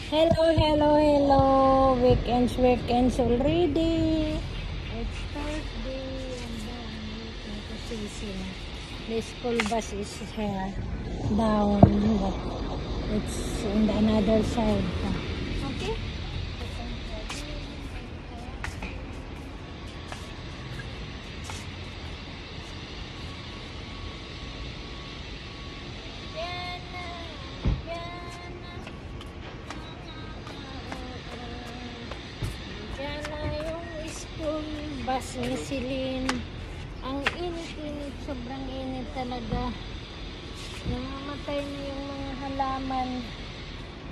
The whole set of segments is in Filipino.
Hello, hello, hello. Weekends already. It's Thursday and the school bus is here down, but it's in the another side. Okay. Yan na yung school bus ni Celine. Ang init-init, sobrang init talaga. Namamatay na yung mga halaman.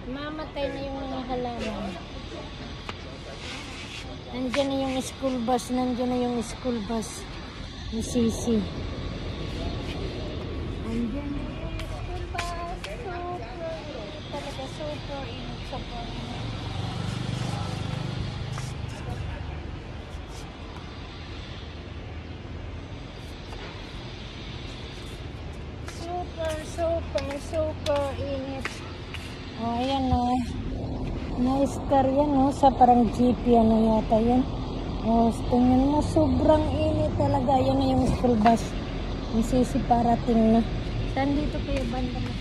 Namamatay na yung mga halaman. Nandiyan na yung school bus. Nandiyan na yung school bus ni Sisi. Nandiyan na yung school bus. Super init talaga. Super init. Super init. Super init. Oh, ayan o. Na-star yan o. Sa parang jeep yan o yata yan. Oh, tingnan mo. Sobrang init talaga. Ayan na yung school bus. Yung Sisi parating na. Saan dito kayo banda mo?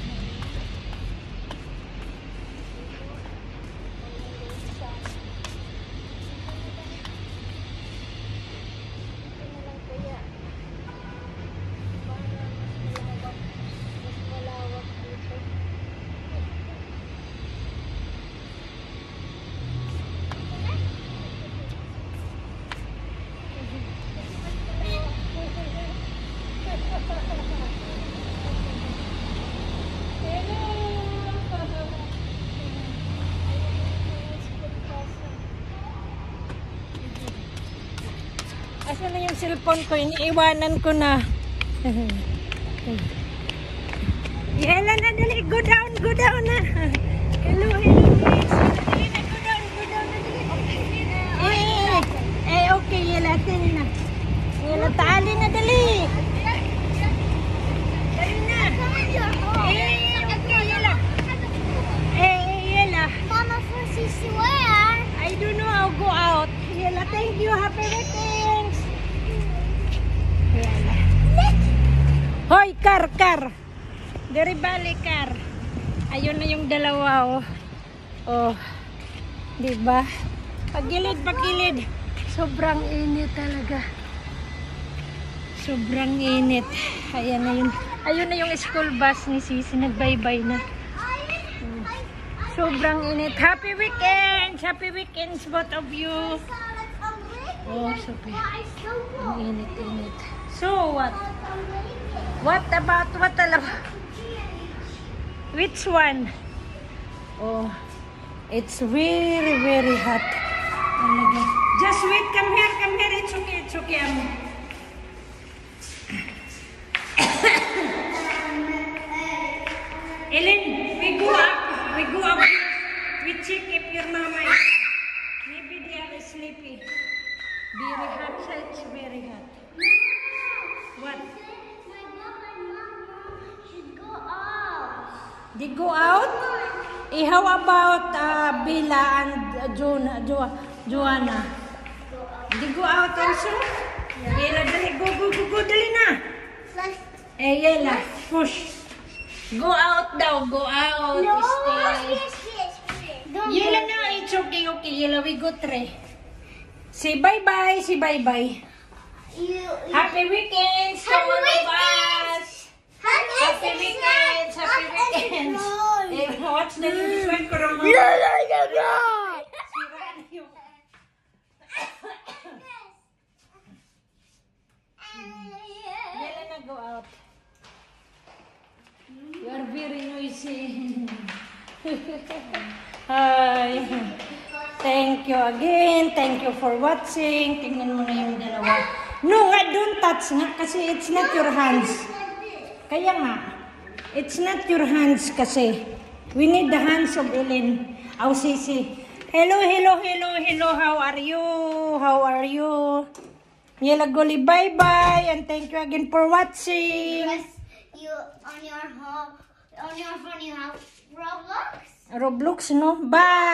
Asan na yung cellphone ko? Iniiwanan ko na. Yela na, dali. Go down na. Hello, please. Dali na, go down na, dali. Okay, Yela, tingin na. Yela, taali na, dali. Dali na. Okay, Yela. Yela. Mama, for Sisi, where? I don't know how to go out. Yela, thank you. Happy weekends. Yela. Hoy, car. Dari balik, car. Ayun na yung dalawa, oh. Oh. Diba? Pagilid. Sobrang init talaga. Sobrang init. Ayun na yung school bus ni Sisi. Nag-bye-bye na. Sobrang init. Happy weekends, both of you. Oh, sobrang init. So, what? What about? Which one? Oh, it's very hot. Oh my God. Just wait, come here. It's okay. Ellen, we go up. We check if your mama is. Maybe they are sleepy. Very hot, it's very hot. What? My mom and mama should go out. They go out? How about Bella and Joanna? They go out also? Yela, dali, go, dali na. Yela, push. Go out daw, go out. No, Stay. yes. Yela na, it's okay. Yela, we go try. Say bye-bye. Happy weekends. Happy Come on, weekends. bus. Happy weekends. Watch the news when Kurama. Yela na, go out. You are very noisy. Hi. Thank you again. Thank you for watching. Tingnan mo na yung dalawa. No nga, don't touch nga kasi it's not your hands. Kaya nga, it's not your hands kasi. We need the hands of Ellen. Sisi. Hello. How are you? Yela Goli, bye-bye. And thank you again for watching. You on your phone, you have Roblox? Roblox, no? Bye!